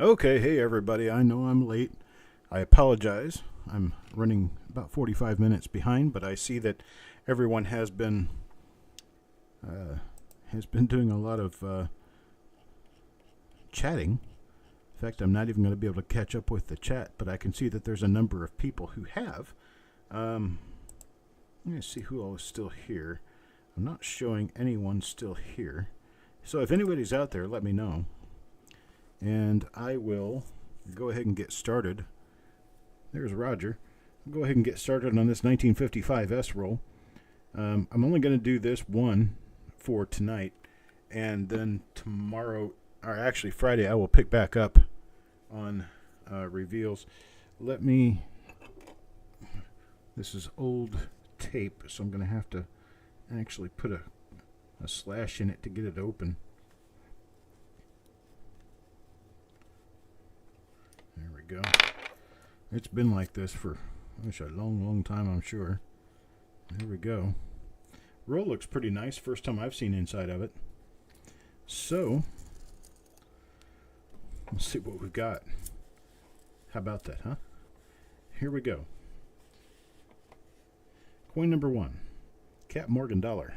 Okay, hey everybody, I know I'm late. I apologize. I'm running about 45 minutes behind, but I see that everyone uh, has been doing a lot of chatting. In fact, I'm not even going to be able to catch up with the chat, but I can see that there's a number of people who have. Let me see who all is still here. I'm not showing anyone still here. So if anybody's out there, let me know. And I will go ahead and get started. There's Roger. I'll go ahead and get started on this 1955 S roll. I'm only going to do this one for tonight, and then tomorrow, or actually Friday, I will pick back up on reveals. This is old tape, so I'm going to have to actually put a slash in it to get it open. There we go. It's been like this for a long time, I'm sure. There we go. Roll looks pretty nice. First time I've seen inside of it. So, let's see what we've got. How about that, huh? Here we go. Coin number 1. Cap Morgan dollar.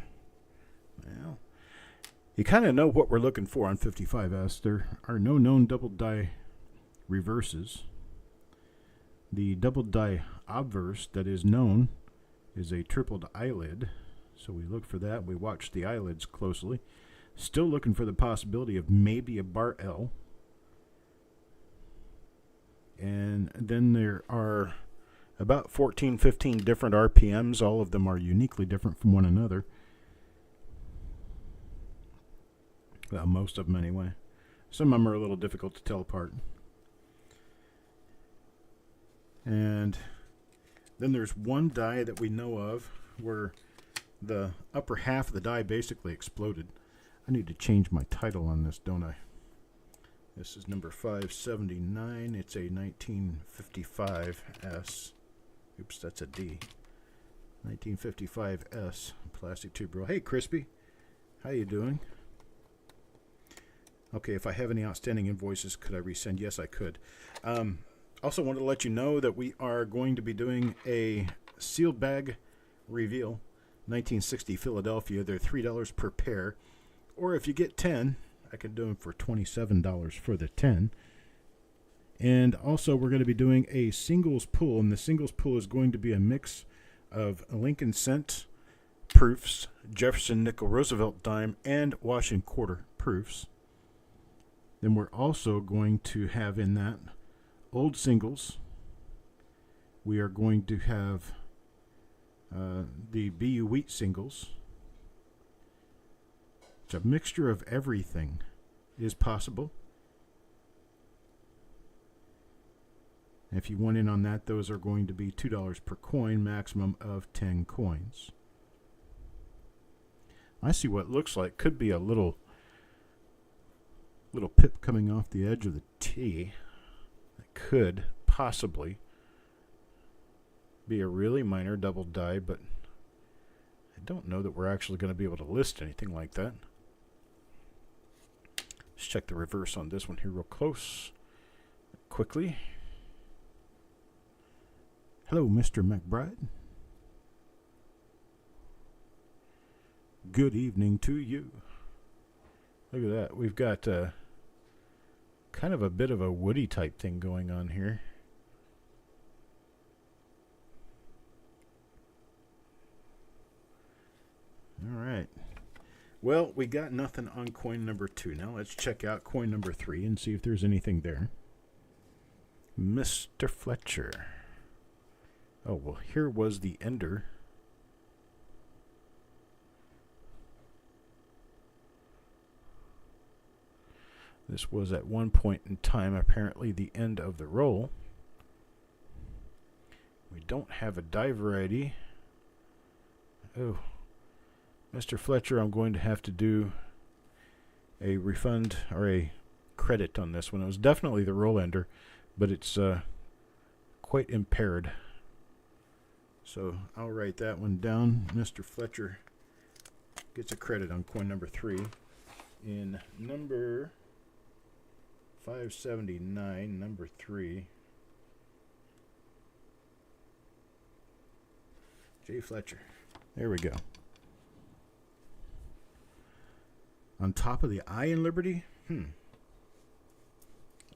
Well, you kind of know what we're looking for on 55S. There are no known double die reverses. The double die obverse that is known is a tripled eyelid, so we look for that. We watch the eyelids closely. Still looking for the possibility of maybe a bar L. And then there are about 14, 15 different RPMs. All of them are uniquely different from one another. Well, most of them anyway. Some of them are a little difficult to tell apart. And then there's one die that we know of where the upper half of the die basically exploded. I need to change my title on this, don't I? This is number 579. It's a 1955S. Oops, that's a D. 1955S plastic tube roll. Hey, Crispy. How you doing? Okay, if I have any outstanding invoices, could I resend? Yes, I could. Also wanted to let you know that we are going to be doing a sealed bag reveal. 1960 Philadelphia. They're $3 per pair. Or if you get 10, I could do them for $27 for the 10. And also we're going to be doing a singles pull. And the singles pull is going to be a mix of Lincoln cent proofs, Jefferson nickel Roosevelt dime, and Washington quarter proofs. Then we're also going to have in that old singles. We are going to have the BU wheat singles. It's a mixture of everything is possible. If you want in on that, those are going to be $2 per coin, maximum of 10 coins. I see what looks like could be a little pip coming off the edge of the T. That could possibly be a really minor double die, but I don't know that we're actually going to be able to list anything like that. Let's check the reverse on this one here real close. Quickly. Hello, Mr. McBride. Good evening to you. Look at that. We've got kind of a bit of a woody type thing going on here. All right. Well, we got nothing on coin number 2. Now let's check out coin number 3 and see if there's anything there. Mr. Fletcher. Oh, well, here was the ender. This was at one point in time apparently the end of the roll. We don't have a die variety. Oh, Mr. Fletcher, I'm going to have to do a refund or a credit on this one. It was definitely the roll ender, but it's quite impaired. So I'll write that one down. Mr. Fletcher gets a credit on coin number 3. In number 579, number 3. J. Fletcher. There we go. On top of the I in Liberty?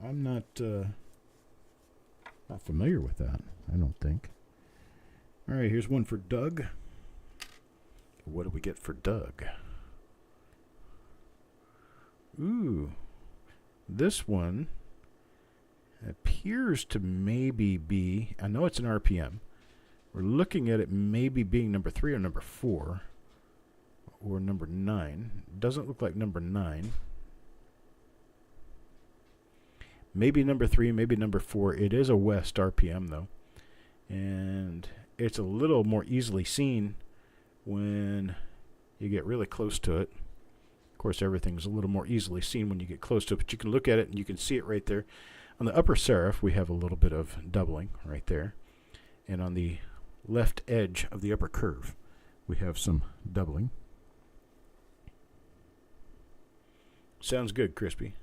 I'm not familiar with that, I don't think. All right, here's one for Doug. What do we get for Doug? Ooh, this one appears to maybe be, I know it's an RPM. We're looking at it maybe being number 3 or number 4 or number 9. Doesn't look like number 9. Maybe number 3, maybe number 4. It is a West RPM though. And it's a little more easily seen when you get really close to it. Of course, everything's a little more easily seen when you get close to it, but you can look at it and you can see it right there. On the upper serif, we have a little bit of doubling right there. And on the left edge of the upper curve, we have some doubling. Sounds good, Crispy.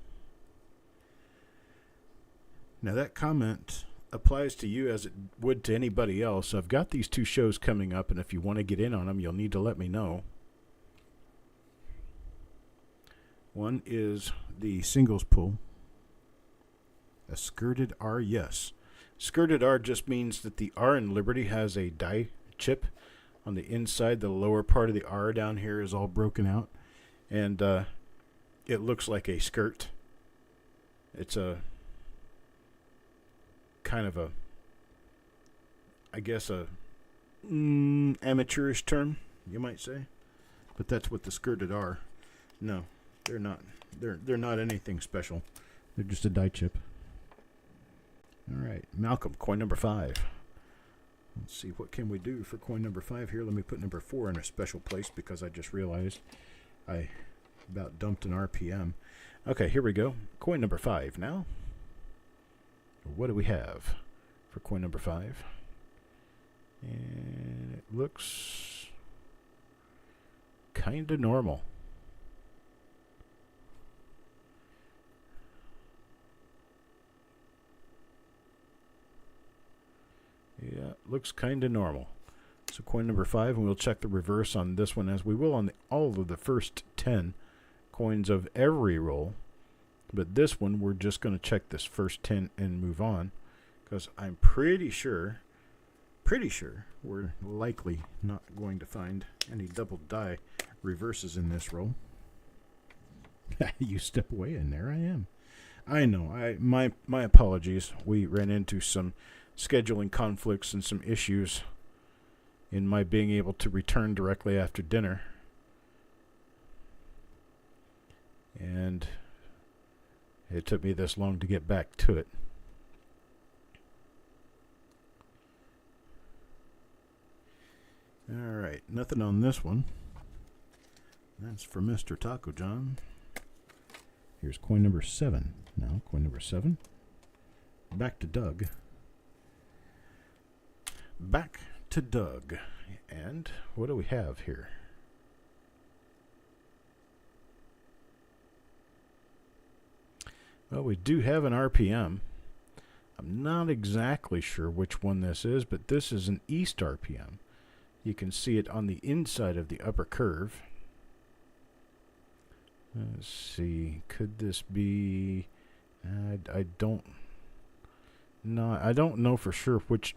Now that comment applies to you as it would to anybody else. I've got these 2 shows coming up, and if you want to get in on them, you'll need to let me know. One is the singles pull. A skirted R, yes. Skirted R just means that the R in Liberty has a die chip on the inside. The lower part of the R down here is all broken out, and it looks like a skirt. It's a kind of a, I guess, a amateurish term, you might say, but that's what the skirted are. No, they're not. They're not anything special. They're just a die chip. All right, Malcolm, coin number 5. Let's see, what can we do for coin number 5 here? Let me put number 4 in a special place because I just realized I about dumped an RPM. Okay, here we go. Coin number 5 now. What do we have for coin number 5? And it looks kind of normal. Yeah, looks kind of normal. So coin number 5, and we'll check the reverse on this one as we will on all of the first 10 coins of every roll. But this one, we're just going to check this first 10 and move on, because I'm pretty sure we're likely not going to find any double die reverses in this roll. You step away, and there I am. I know. My apologies. We ran into some scheduling conflicts and some issues in my being able to return directly after dinner. And it took me this long to get back to it. All right, nothing on this one. That's for Mr. Taco John. Here's coin number 7. Now, coin number 7. Back to Doug. Back to Doug. And what do we have here? Well, we do have an RPM. I'm not exactly sure which one this is, but this is an East RPM. You can see it on the inside of the upper curve. Let's see, could this be... I don't know for sure which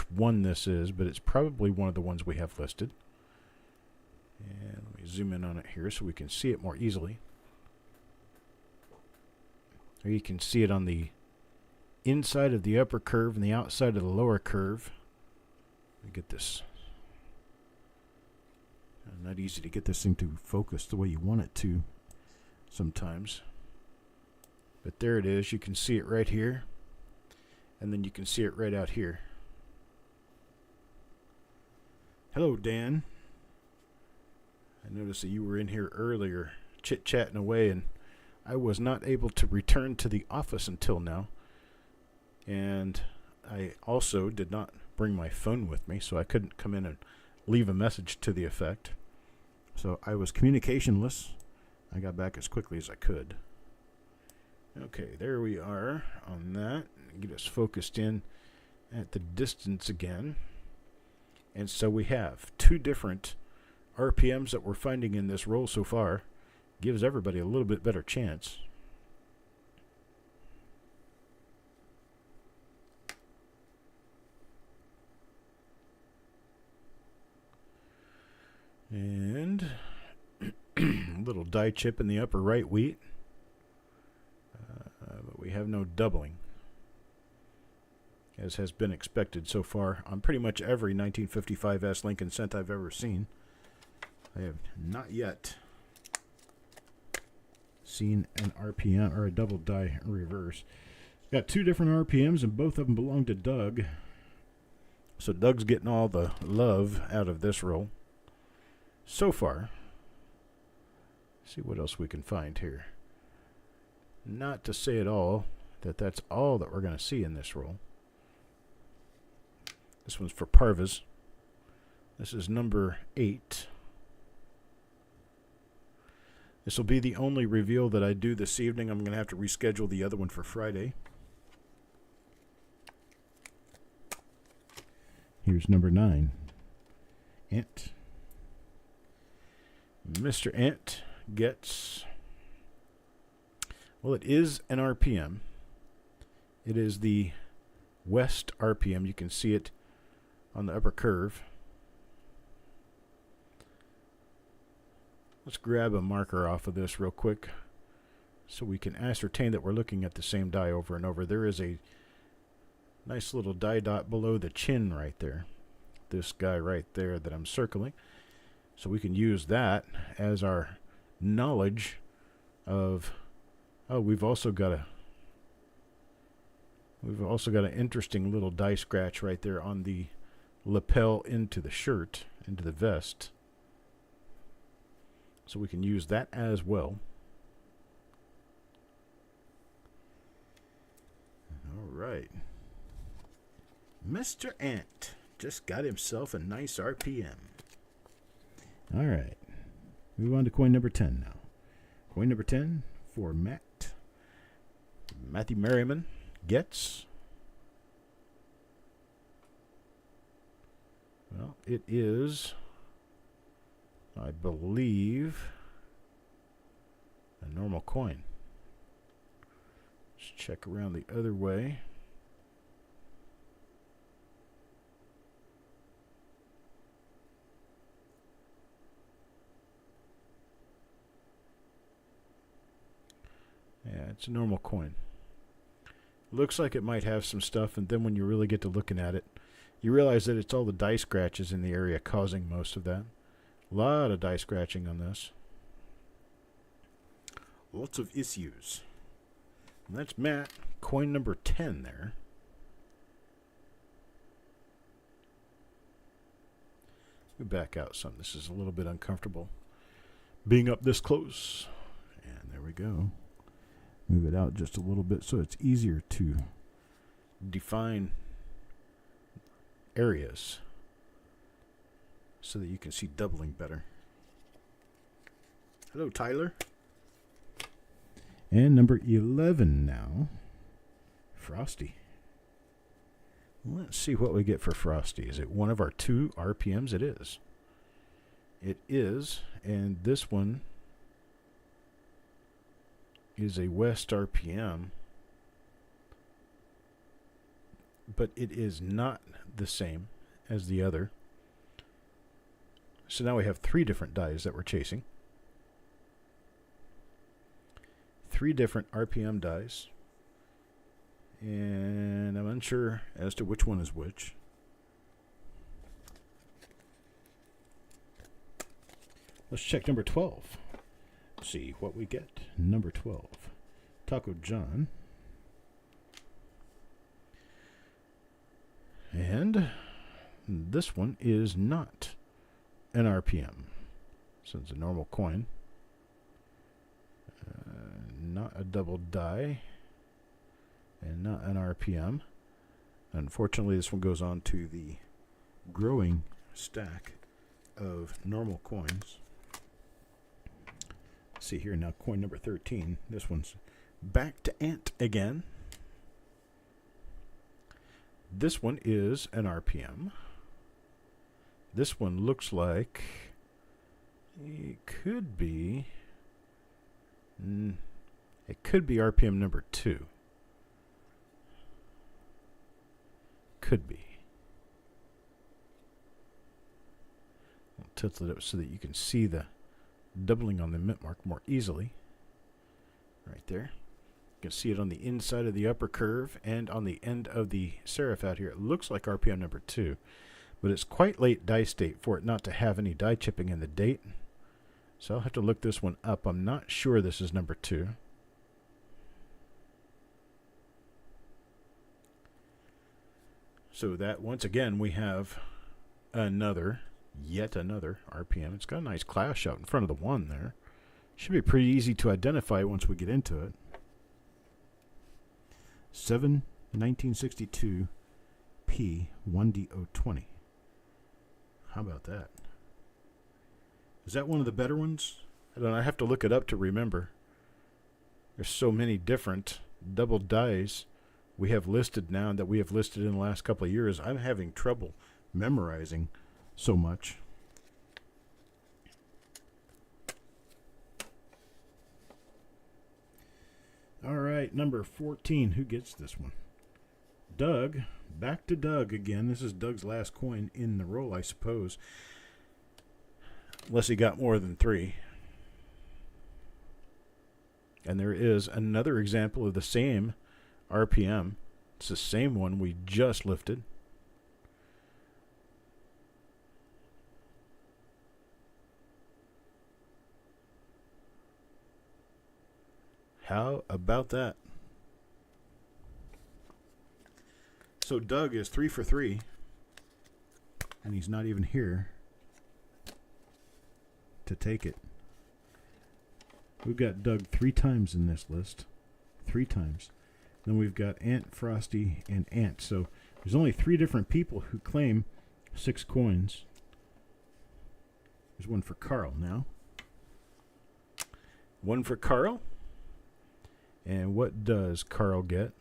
one this is, but it's probably one of the ones we have listed. And let me zoom in on it here so we can see it more easily. Or you can see it on the inside of the upper curve and the outside of the lower curve. Let me get this. Not easy to get this thing to focus the way you want it to sometimes. But there it is. You can see it right here. And then you can see it right out here. Hello, Dan. I noticed that you were in here earlier chit-chatting away, and I was not able to return to the office until now. And I also did not bring my phone with me, so I couldn't come in and leave a message to the effect. So I was communicationless. I got back as quickly as I could. Okay, there we are on that. Get us focused in at the distance again. And so we have two different RPMs that we're finding in this roll so far. Gives everybody a little bit better chance. And a little die chip in the upper right wheat. But we have no doubling, as has been expected so far on pretty much every 1955S Lincoln cent I've ever seen. I have not yet seen an RPM or a double die reverse. Got two different RPMs, and both of them belong to Doug. So Doug's getting all the love out of this roll so far. See what else we can find here. Not to say at all that that's all that we're going to see in this roll. This one's for Parvas. This is number 8. This will be the only reveal that I do this evening. I'm going to have to reschedule the other one for Friday. Here's number 9. Ant. Mr. Ant gets... Well, it is an RPM. It is the West RPM. You can see it on the upper curve. Let's grab a marker off of this real quick so we can ascertain that we're looking at the same die over and over. There is a nice little die dot below the chin right there. This guy right there that I'm circling. So we can use that as our knowledge of... Oh, we've also got an interesting little die scratch right there on the lapel into the shirt, into the vest. So we can use that as well. All right. Mr. Ant just got himself a nice RPM. All right. Move on to coin number 10 now. Coin number 10 for Matt. Matthew Merriman gets... Well, it is... I believe a normal coin. Let's check around the other way. Yeah, it's a normal coin. Looks like it might have some stuff, and then when you really get to looking at it, you realize that it's all the die scratches in the area causing most of that. A lot of die scratching on this. Lots of issues. And that's Matt. Coin number 10 there. We back out some. This is a little bit uncomfortable being up this close. And there we go. Move it out just a little bit so it's easier to define areas so that you can see doubling better. Hello, Tyler. And number 11 now, Frosty. Let's see what we get for Frosty. Is it one of our 2 RPMs? It is. It is, and this one is a West RPM, but it is not the same as the other. So now we have 3 different dies that we're chasing. 3 different RPM dies. And I'm unsure as to which one is which. Let's check number 12. See what we get. Number 12. Taco John. And this one is not an RPM. So it's a normal coin. Not a double die. And not an RPM. Unfortunately, this one goes on to the growing stack of normal coins. See here now, coin number 13. This one's Back to Ant again. This one is an RPM. This one looks like it could be RPM number 2. Could be. I'll tilt it up so that you can see the doubling on the mint mark more easily. Right there. You can see it on the inside of the upper curve and on the end of the serif out here. It looks like RPM number 2, but it's quite late die state for it not to have any die chipping in the date. So I'll have to look this one up. I'm not sure this is number 2. So that, once again, we have yet another RPM. It's got a nice clash out in front of the 1 there. Should be pretty easy to identify once we get into it. 1962 P1DO20. How about that? Is that one of the better ones? I don't know. I have to look it up to remember. There's so many different double dies we have listed now that we have listed in the last couple of years. I'm having trouble memorizing so much. All right, number 14. Who gets this one? Doug. Back to Doug again. This is Doug's last coin in the roll, I suppose. Unless he got more than 3. And there is another example of the same RPM. It's the same one we just lifted. How about that? So Doug is 3 for 3, and he's not even here to take it. We've got Doug 3 times in this list. 3 times. Then we've got Ant, Frosty, and Ant. So there's only 3 different people who claim 6 coins. There's one for Carl now. One for Carl. And what does Carl get?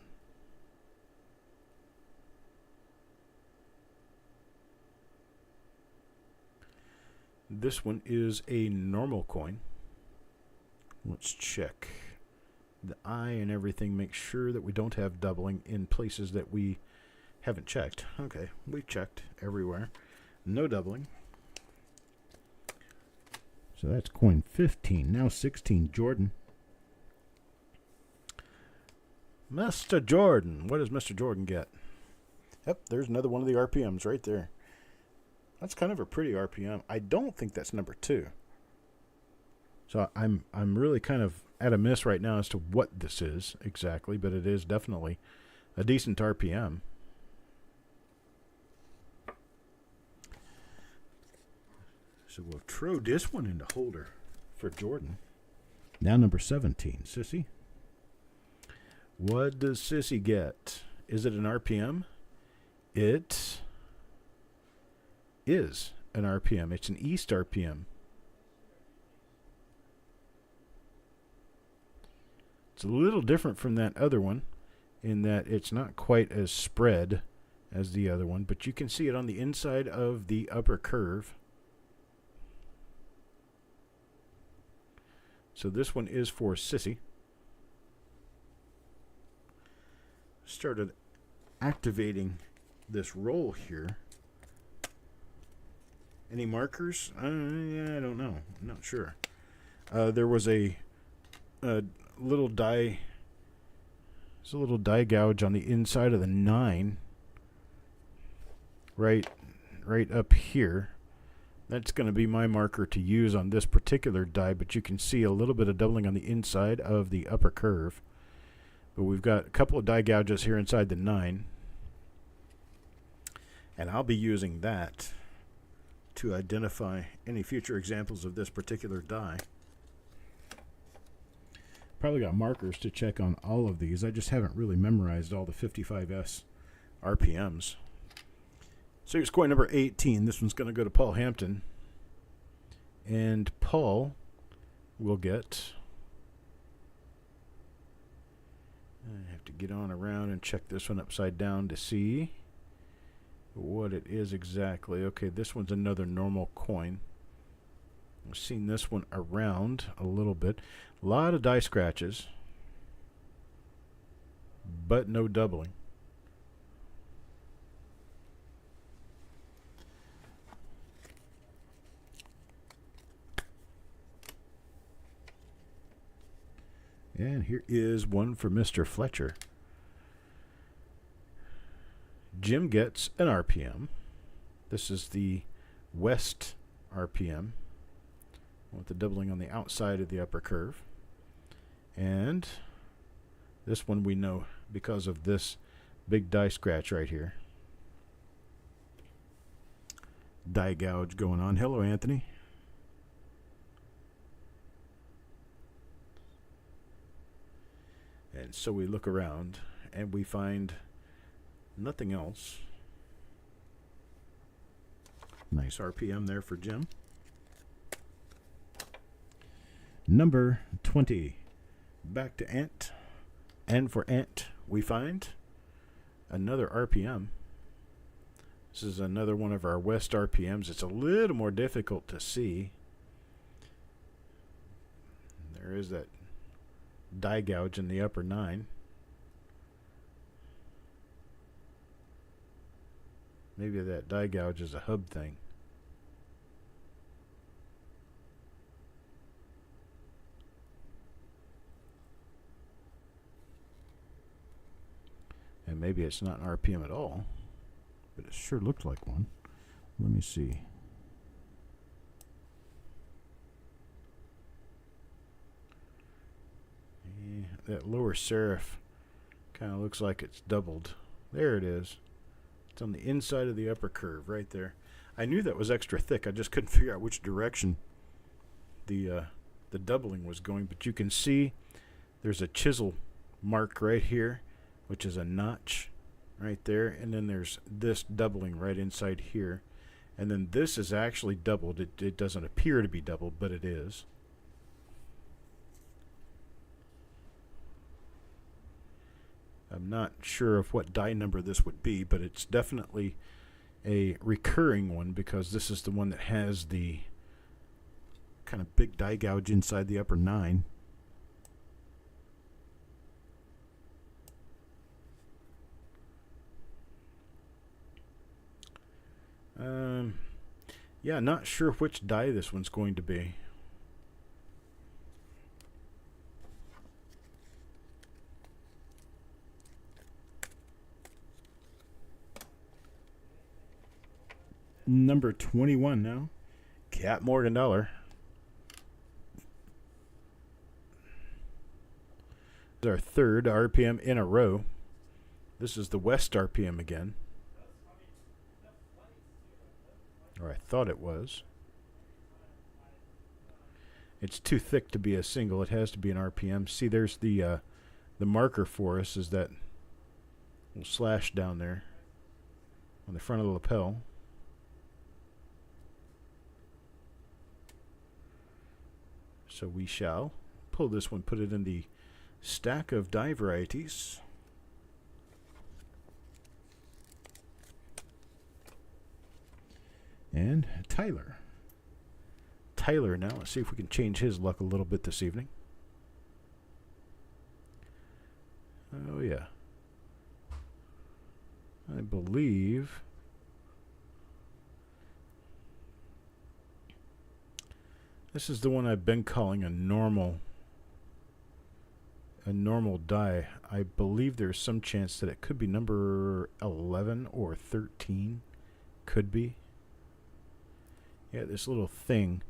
This one is a normal coin. Let's check the eye and everything. Make sure that we don't have doubling in places that we haven't checked. Okay, we checked everywhere. No doubling. So that's coin 15. Now 16, Jordan. Mr. Jordan. What does Mr. Jordan get? Yep, there's another one of the RPMs right there. That's kind of a pretty RPM. I don't think that's number 2. So I'm really kind of at a miss right now as to what this is exactly, but it is definitely a decent RPM. So we'll throw this one in the holder for Jordan. Now number 17, Sissy. What does Sissy get? Is it an RPM? It is an RPM. It's an East RPM. It's a little different from that other one in that it's not quite as spread as the other one, but you can see it on the inside of the upper curve. So this one is for Sissy. Started activating this roll here. Any markers? Yeah, I don't know. I'm not sure. There was a little die. There's a little die gouge on the inside of the 9. Right up here. That's going to be my marker to use on this particular die, but you can see a little bit of doubling on the inside of the upper curve. But we've got a couple of die gouges here inside the 9. And I'll be using that to identify any future examples of this particular die. Probably got markers to check on all of these. I just haven't really memorized all the 55S RPMs. So here's coin number 18. This one's going to go to Paul Hampton. And Paul will get have to get on around and check this one upside down to see what it is exactly. Okay, this one's another normal coin. I've seen this one around a little bit. A lot of die scratches, but no doubling. And here is one for Mr. Fletcher. Jim gets an RPM. This is the West RPM with the doubling on the outside of the upper curve. And this one we know because of this big die scratch right here. Die gouge going on. Hello, Anthony. And so we look around and we find nothing else. Nice RPM there for Jim. Number 20. Back to Ant. And for Ant, we find another RPM. This is another one of our West RPMs. It's a little more difficult to see. There is that die gouge in the upper 9. Maybe that die gouge is a hub thing. And maybe it's not an RPM at all, but it sure looked like one. Let me see. That lower serif kind of looks like it's doubled. There it is. It's on the inside of the upper curve right there. I knew that was extra thick. I just couldn't figure out which direction the doubling was going. But you can see there's a chisel mark right here, which is a notch right there. And then there's this doubling right inside here. And then this is actually doubled. It doesn't appear to be doubled, but it is. I'm not sure of what die number this would be, but it's definitely a recurring one because this is the one that has the kind of big die gouge inside the upper 9. Yeah, not sure which die this one's going to be. Number 21 now. Cat Morgan Dollar. This is our third RPM in a row. This is the West RPM again. Or I thought it was. It's too thick to be a single. It has to be an RPM. See, there's the marker for us is that little slash down there on the front of the lapel. So we shall pull this one, put it in the stack of die varieties. And Tyler. Tyler now. Let's see if we can change his luck a little bit this evening. Oh, yeah. I believe this is the one I've been calling a normal die. I believe there's some chance that it could be number 11 or 13. Could be. Yeah, this little thing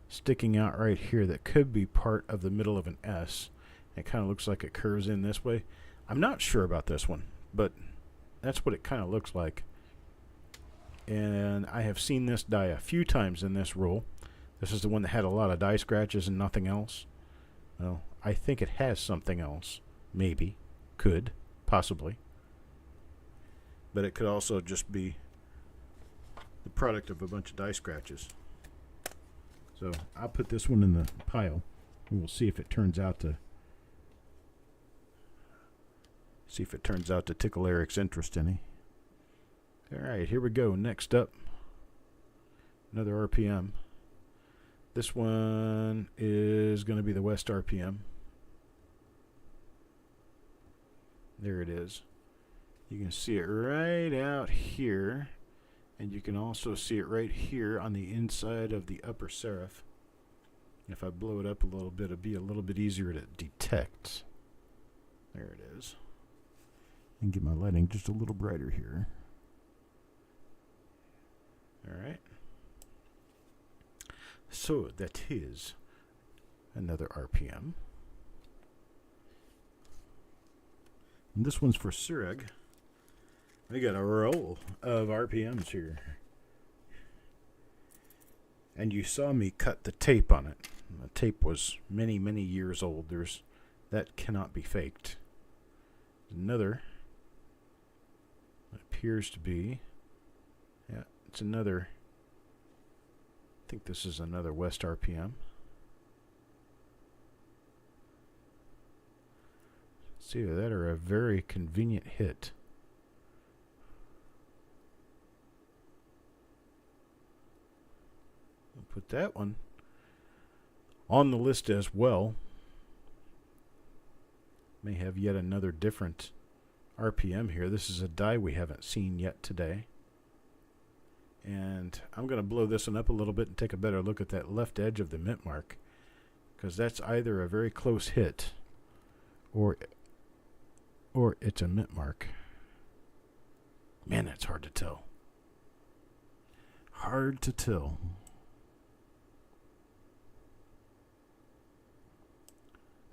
sticking out right here that could be part of the middle of an S. It kind of looks like it curves in this way. I'm not sure about this one, but that's what it kind of looks like. And I have seen this die a few times in this roll. This is the one that had a lot of die scratches and nothing else. Well, I think it has something else. Maybe. Could. Possibly. But it could also just be the product of a bunch of die scratches. So I'll put this one in the pile and we'll see if it turns out to See if it turns out to tickle Eric's interest any. Alright, here we go. Next up, another RPM. This one is going to be the West RPM. There it is. You can see it right out here, and you can also see it right here on the inside of the upper serif. If I blow it up a little bit, it'll be a little bit easier to detect. There it is. And get my lighting just a little brighter here. Alright. So that is another RPM. And this one's for Sureg. We got a roll of RPMs here. And you saw me cut the tape on it. The tape was many, many years old. That cannot be faked. Another appears to be, yeah, it's another, I think this is another West RPM. See, that are a very convenient hit. We'll put that one on the list as well. May have yet another different RPM here. This is a die we haven't seen yet today. And I'm going to blow this one up a little bit and take a better look at that left edge of the mint mark, because that's either a very close hit or it's a mint mark. Man, that's hard to tell. Hard to tell.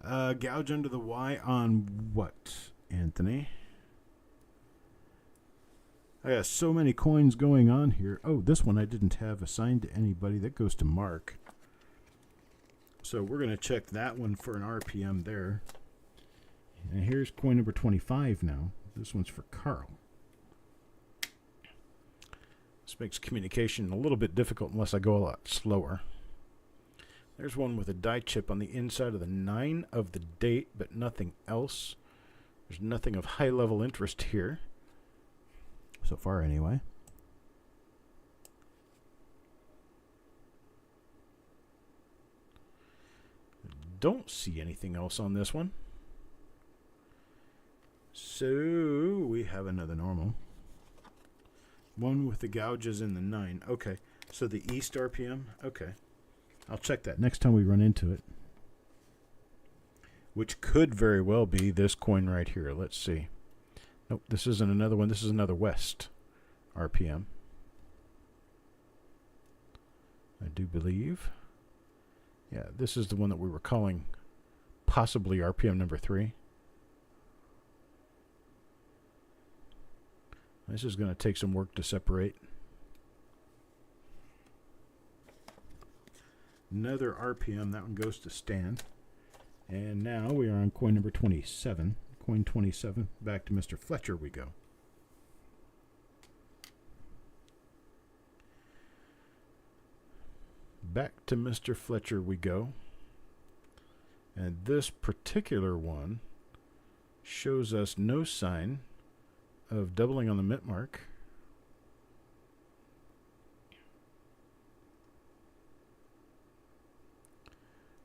Gouge under the Y on what, Anthony? I got so many coins going on here. Oh, this one I didn't have assigned to anybody. That goes to Mark. So we're going to check that one for an RPM there. And here's coin number 25 now. This one's for Carl. This makes communication a little bit difficult unless I go a lot slower. There's one with a die chip on the inside of the 9 of the date, but nothing else. There's nothing of high level interest here. So far, anyway. Don't see anything else on this one. So we have another normal. One with the gouges in the 9. Okay. So the East RPM. Okay. I'll check that next time we run into it. Which could very well be this coin right here. Let's see. Nope, this isn't another one. This is another West RPM. I do believe. Yeah, this is the one that we were calling possibly RPM number 3. This is going to take some work to separate. Another RPM. That one goes to Stan. And now we are on coin number 27. Coin 27. Back to Mr. Fletcher we go. Back to Mr. Fletcher we go. And this particular one shows us no sign of doubling on the mint mark.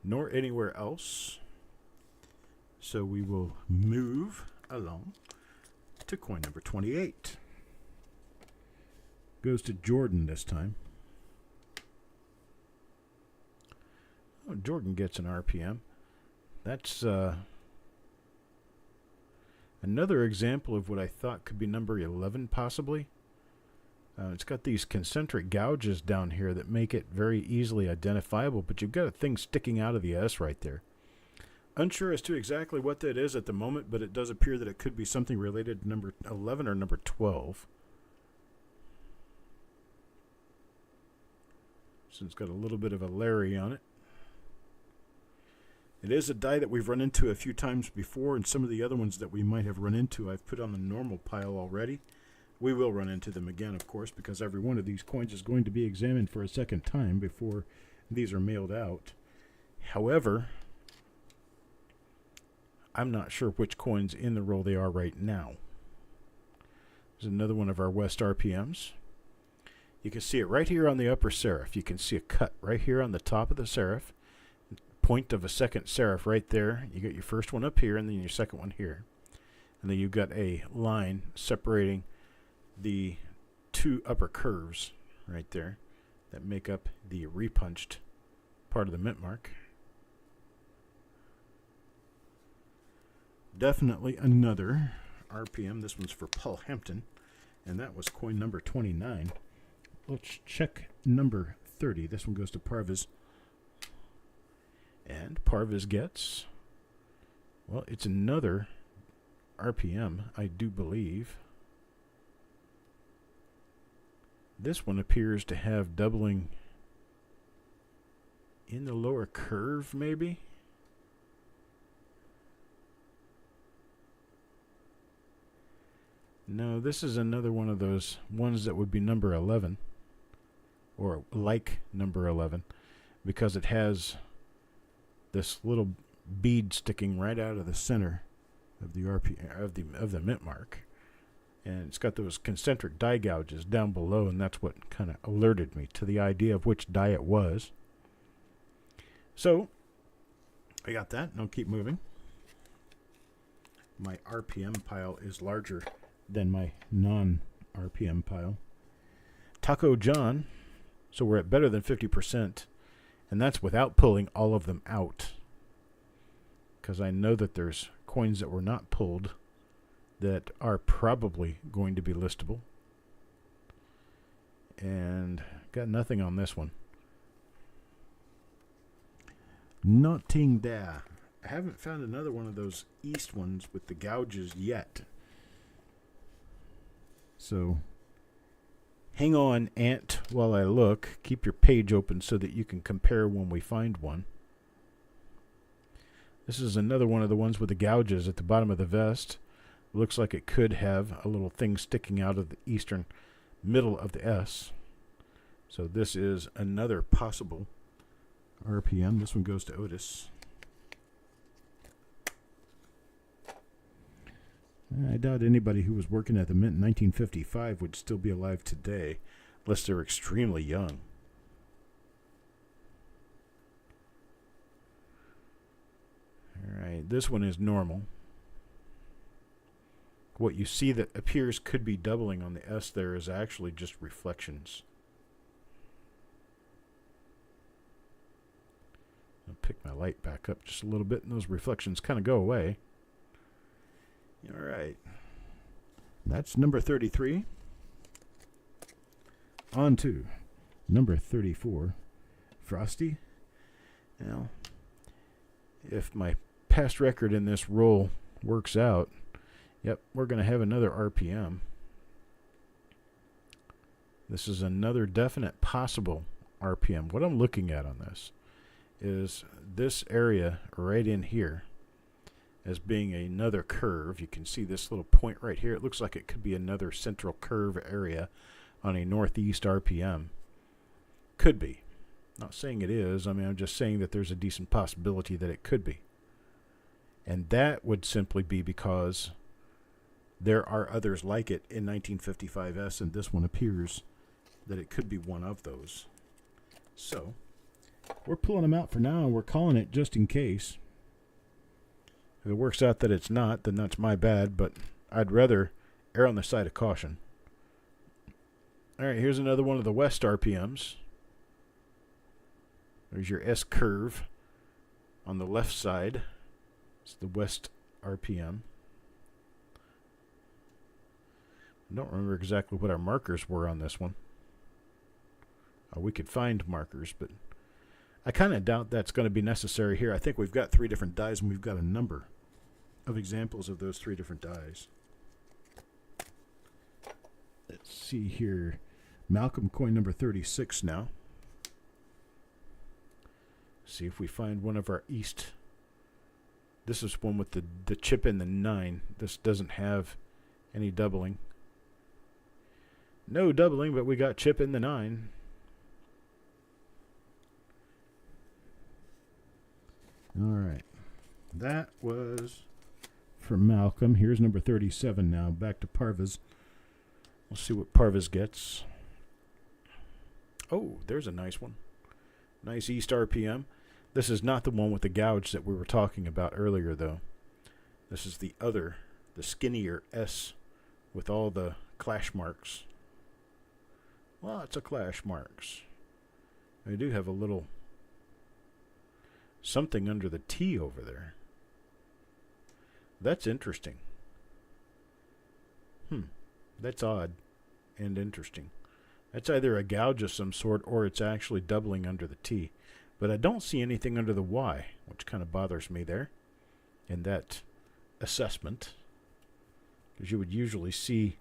Nor anywhere else. So we will move along to coin number 28. Goes to Jordan this time. Oh, Jordan gets an RPM. That's another example of what I thought could be number 11 possibly. It's got these concentric gouges down here that make it very easily identifiable, but you've got a thing sticking out of the S right there. Unsure as to exactly what that is at the moment, but it does appear that it could be something related to number 11 or number 12. So it's got a little bit of a Larry on it. It is a die that we've run into a few times before, and some of the other ones that we might have run into I've put on the normal pile already. We will run into them again, of course, because every one of these coins is going to be examined for a second time before these are mailed out. However, I'm not sure which coins in the roll they are right now. There's another one of our West RPMs. You can see it right here on the upper serif. You can see a cut right here on the top of the serif. Point of a second serif right there. You got your first one up here and then your second one here. And then you've got a line separating the two upper curves right there that make up the repunched part of the mint mark. Definitely another RPM. This one's for Paul Hampton, and that was coin number 29. Let's check number 30. This one goes to Parviz. And Parviz gets, well, it's another RPM, I do believe. This one appears to have doubling in the lower curve, maybe? No, this is another one of those ones that would be number 11, or like number 11, because it has this little bead sticking right out of the center of the of the mint mark, and it's got those concentric die gouges down below, and that's what kind of alerted me to the idea of which die it was. So I got that, and I'll keep moving. My RPM pile is larger than my non-RPM pile. Taco John, so we're at better than 50%, and that's without pulling all of them out, because I know that there's coins that were not pulled that are probably going to be listable, and got nothing on this one. Nothing there. I haven't found another one of those east ones with the gouges yet. So hang on, Ant, while I look. Keep your page open so that you can compare when we find one. This is another one of the ones with the gouges at the bottom of the vest. Looks like it could have a little thing sticking out of the eastern middle of the S. So this is another possible RPM. This one goes to Otis. I doubt anybody who was working at the mint in 1955 would still be alive today, unless they're extremely young. Alright, this one is normal. What you see that appears could be doubling on the S there is actually just reflections. I'll pick my light back up just a little bit, and those reflections kind of go away. All right, that's number 33. On to number 34, Frosty. Now, if my past record in this roll works out, yep, we're going to have another RPM. This is another definite possible RPM. What I'm looking at on this is this area right in here as being another curve. You can see this little point right here. It looks like it could be another central curve area on a northeast RPM. Could be. Not saying it is. I mean, I'm just saying that there's a decent possibility that it could be. And that would simply be because there are others like it in 1955S, and this one appears that it could be one of those. So we're pulling them out for now, and we're calling it just in case. If it works out that it's not, then that's my bad, but I'd rather err on the side of caution. All right, here's another one of the West RPMs. There's your S curve on the left side. It's the West RPM. I don't remember exactly what our markers were on this one. We could find markers, but I kind of doubt that's going to be necessary here. I think we've got 3 different dies, and we've got a number of examples of those 3 different dies. Let's see here. Malcolm coin number 36 now. See if we find one of our east. This is one with the chip in the 9. This doesn't have any doubling. No doubling, but we got chip in the 9. All right. That was for Malcolm. Here's number 37 now. Back to Parvez. We'll see what Parvez gets. Oh, there's a nice one. Nice East RPM. This is not the one with the gouge that we were talking about earlier, though. This is the other, the skinnier S with all the clash marks. Lots of clash marks. I do have a little something under the T over there. That's interesting. That's odd and interesting. That's either a gouge of some sort or it's actually doubling under the T. But I don't see anything under the Y, which kind of bothers me there in that assessment. Because you would usually see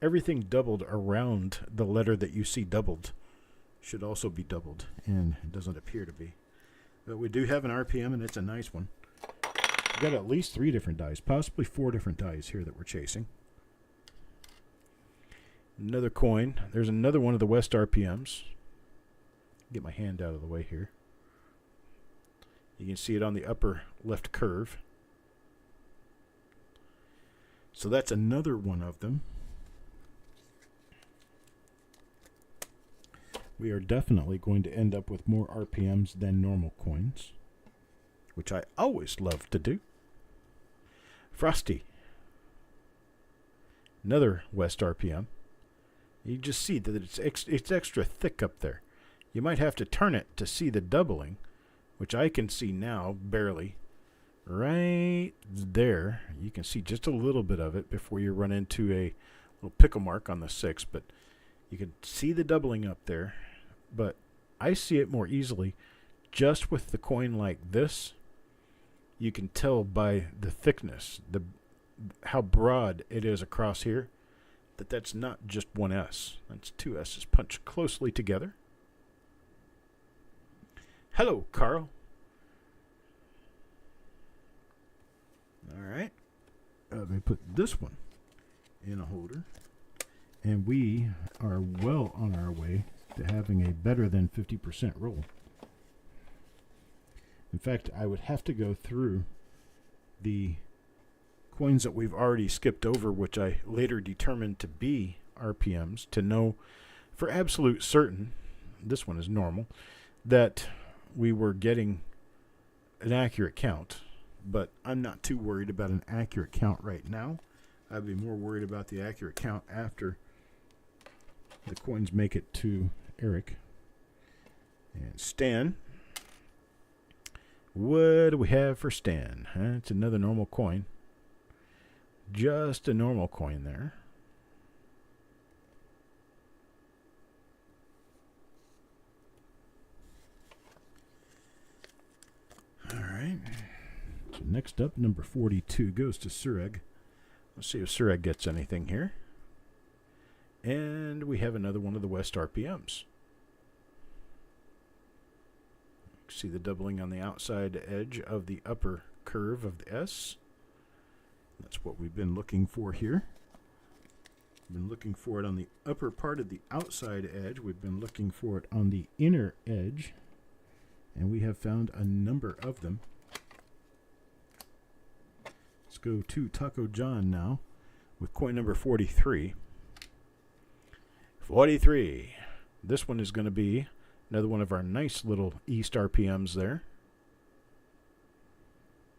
everything doubled around the letter that you see doubled. Should also be doubled, and it doesn't appear to be. But we do have an RPM, and it's a nice one. We've got at least 3 different dies, possibly 4 different dies here that we're chasing. Another coin. There's another one of the West RPMs. Get my hand out of the way here. You can see it on the upper left curve. So that's another one of them. We are definitely going to end up with more RPMs than normal coins, which I always love to do. Frosty. Another West RPM. You just see that it's extra thick up there. You might have to turn it to see the doubling, which I can see now, barely. Right there. You can see just a little bit of it before you run into a little pickle mark on the 6, but you can see the doubling up there. But I see it more easily just with the coin like this. You can tell by the thickness, how broad it is across here, that that's not just one S. That's 2 S's punched closely together. Hello, Carl. All right. Let me put this one in a holder. And we are well on our way to having a better than 50% roll. In fact, I would have to go through the coins that we've already skipped over, which I later determined to be RPMs, to know for absolute certain, this one is normal, that we were getting an accurate count. But I'm not too worried about an accurate count right now. I'd be more worried about the accurate count after the coins make it to Eric and Stan. What do we have for Stan? It's another normal coin. Just a normal coin there. All right. So next up, number 42 goes to Sureg. Let's see if Sureg gets anything here. And we have another one of the West RPMs. See the doubling on the outside edge of the upper curve of the S. That's what we've been looking for here. We've been looking for it on the upper part of the outside edge. We've been looking for it on the inner edge. And we have found a number of them. Let's go to Taco John now with coin number 43. 43. This one is going to be another one of our nice little East RPMs there.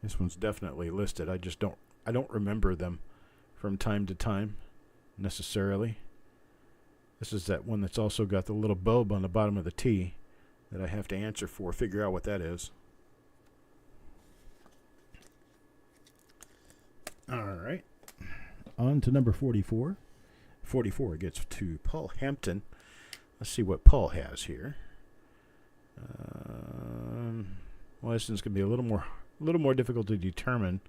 This one's definitely listed. I don't remember them from time to time necessarily. This is that one that's also got the little bulb on the bottom of the T that I have to answer for, figure out what that is. All right. On to number 44. 44 gets to Paul Hampton. Let's see what Paul has here. Well, this one's going to be a little more difficult to determine,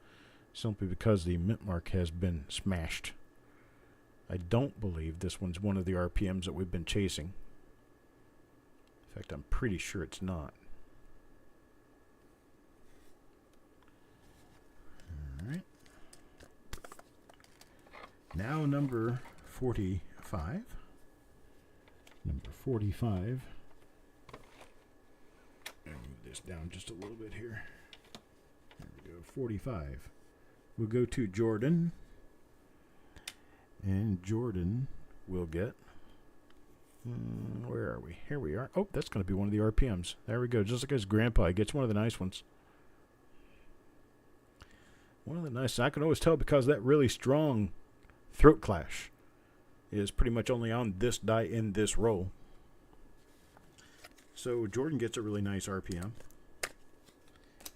simply because the mint mark has been smashed. I don't believe this one's one of the RPMs that we've been chasing. In fact, I'm pretty sure it's not. All right. Now number 45. Number 45. I'll move this down just a little bit here. There we go. 45 We'll go to Jordan. And Jordan will get... where are we? Here we are. Oh, that's going to be one of the RPMs. There we go. Just like his grandpa. He gets one of the nice ones. One of the nice... I can always tell because that really strong throat clash is pretty much only on this die in this roll. So Jordan gets a really nice RPM.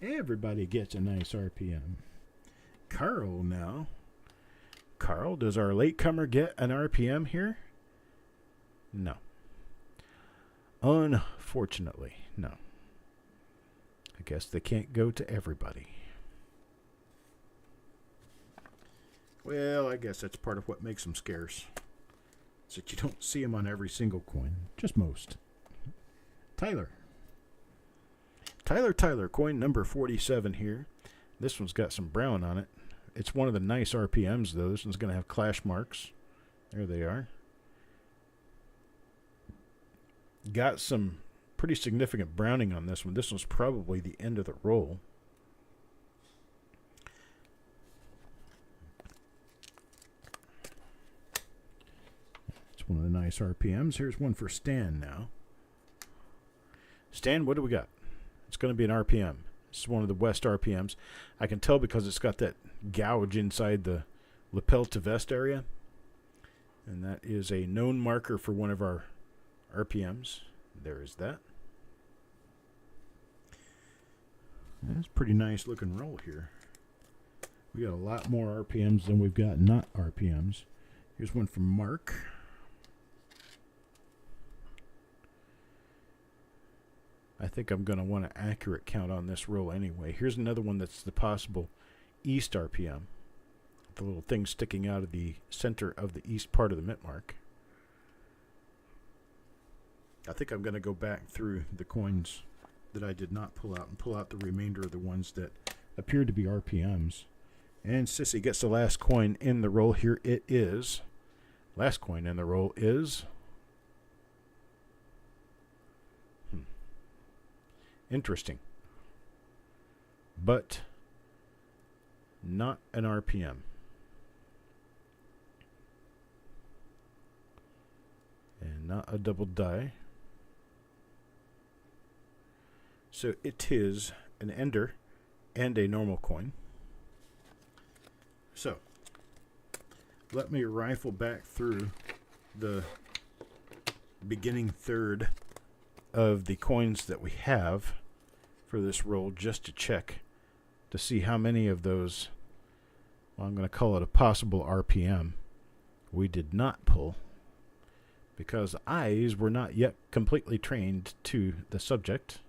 Everybody gets a nice RPM. Carl now. Carl, does our latecomer get an RPM here? No. Unfortunately, no. I guess they can't go to everybody. Well, I guess that's part of what makes them scarce. Is that you don't see them on every single coin. Just most. Tyler. Tyler, coin number 47 here. This one's got some brown on it. It's one of the nice RPMs, though. This one's going to have clash marks. There they are. Got some pretty significant browning on this one. This one's probably the end of the roll. It's one of the nice RPMs. Here's one for Stan now. Stan, what do we got? It's going to be an RPM. It's one of the West RPMs. I can tell because it's got that gouge inside the lapel to vest area. And that is a known marker for one of our RPMs. There is that. That's a pretty nice looking roll here. We got a lot more RPMs than we've got not RPMs. Here's one from Mark. I think I'm going to want an accurate count on this roll anyway. Here's another one that's the possible East RPM. The little thing sticking out of the center of the east part of the mint mark. I think I'm going to go back through the coins that I did not pull out and pull out the remainder of the ones that appear to be RPMs. And Sissy gets the last coin in the roll. Here it is. Last coin in the roll is... Interesting. But not an RPM. And not a double die. So it is an ender and a normal coin. So let me rifle back through the beginning third of the coins that we have for this roll just to check to see how many of those, well, I'm going to call it a possible RPM, we did not pull because eyes were not yet completely trained to the subject.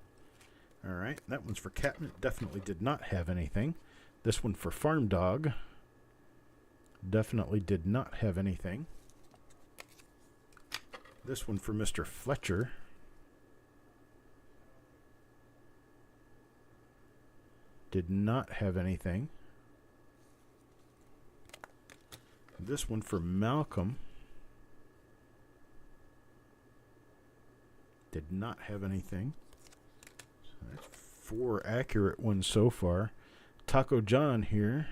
All right, that one's for Captain. Definitely did not have anything. This one for Farm Dog. Definitely did not have anything. This one for Mr. Fletcher. Did not have anything. This one for Malcolm. Did not have anything. So that's 4 accurate ones so far. Taco John here.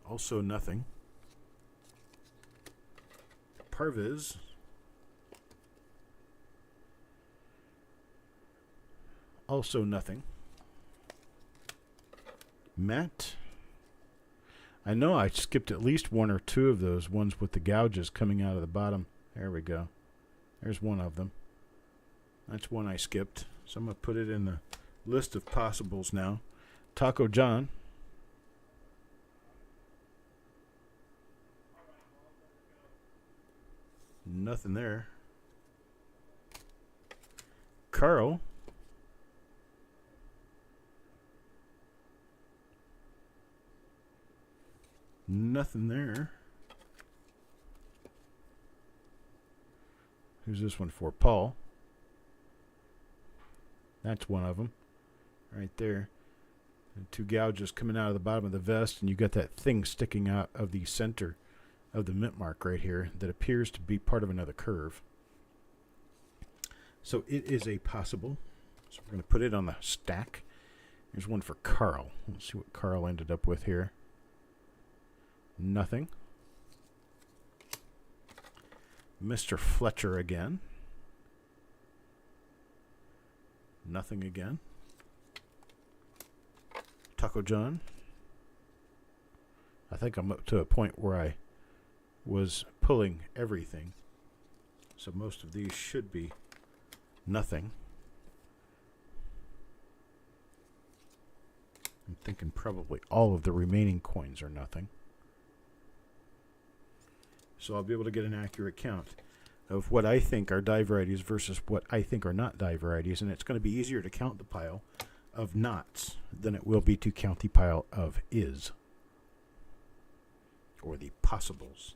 Also nothing. Parviz. Also nothing. Matt. I know I skipped at least 1 or 2 of those ones with the gouges coming out of the bottom. There we go. There's one of them. That's one I skipped. So I'm going to put it in the list of possibles now. Taco John. Nothing there. Carl. Nothing there. Who's this one for? Paul. That's one of them. Right there. And 2 gouges coming out of the bottom of the vest, and you got that thing sticking out of the center of the mint mark right here that appears to be part of another curve. So it is a possible. So we're going to put it on the stack. Here's one for Carl. Let's see what Carl ended up with here. Nothing. Mr. Fletcher again. Nothing again. Taco John. I think I'm up to a point where I was pulling everything. So most of these should be nothing. I'm thinking probably all of the remaining coins are nothing. So I'll be able to get an accurate count of what I think are die varieties versus what I think are not die varieties. And it's going to be easier to count the pile of nots than it will be to count the pile of is. Or the possibles.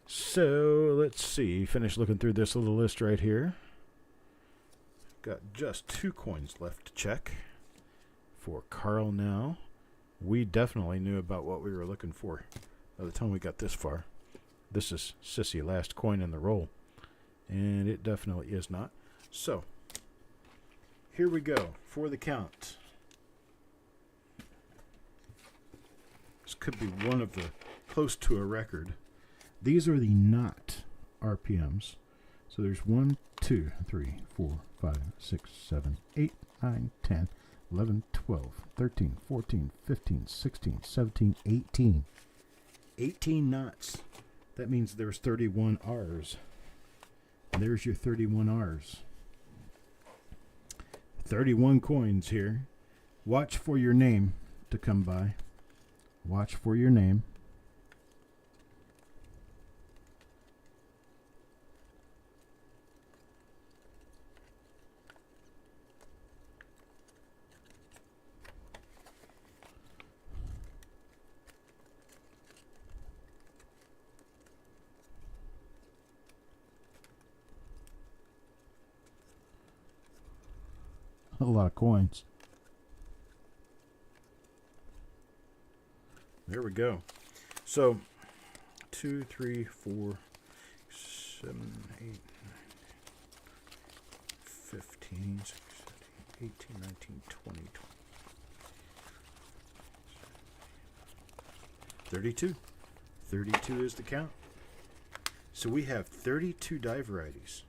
So let's see. Finish looking through this little list right here. Got just 2 coins left to check for Carl now. We definitely knew about what we were looking for by the time we got this far. This is Sissy, last coin in the roll. And it definitely is not. So, here we go for the count. This could be one of the close to a record. These are the not RPMs. So there's 1, 2, 3, 4, 5, 6, 7, 8, 9, 10, 11, 12, 13, 14, 15, 16, 17, 18. 18 knots. That means there's 31 R's. And there's your 31 R's. 31 coins here. Watch for your name to come by. Watch for your name. A lot of coins. There we go. So 2, 3, 4, 7, 8, 9, 15, 16, 17, 18, 19, 20, 32. 32 is the count. So we have 32 die varieties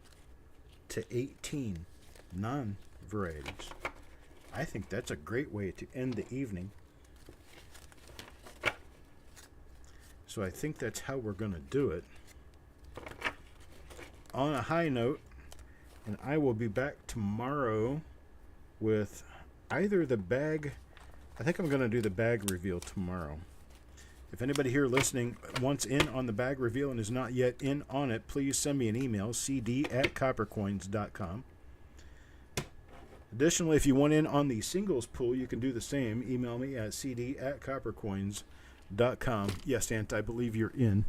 to 18 non-varieties. I think that's a great way to end the evening. So I think that's how we're going to do it. On a high note, and I will be back tomorrow with either the bag. I think I'm going to do the bag reveal tomorrow. If anybody here listening wants in on the bag reveal and is not yet in on it, please send me an email, cd@coppercoins.com. Additionally, if you want in on the singles pool, you can do the same. Email me at cd@coppercoins.com. Yes, Ant, I believe you're in.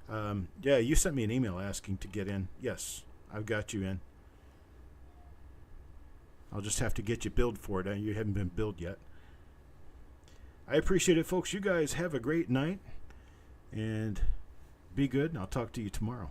Yeah, you sent me an email asking to get in. Yes, I've got you in. I'll just have to get you billed for it. You haven't been billed yet. I appreciate it, folks. You guys have a great night. And be good, and I'll talk to you tomorrow.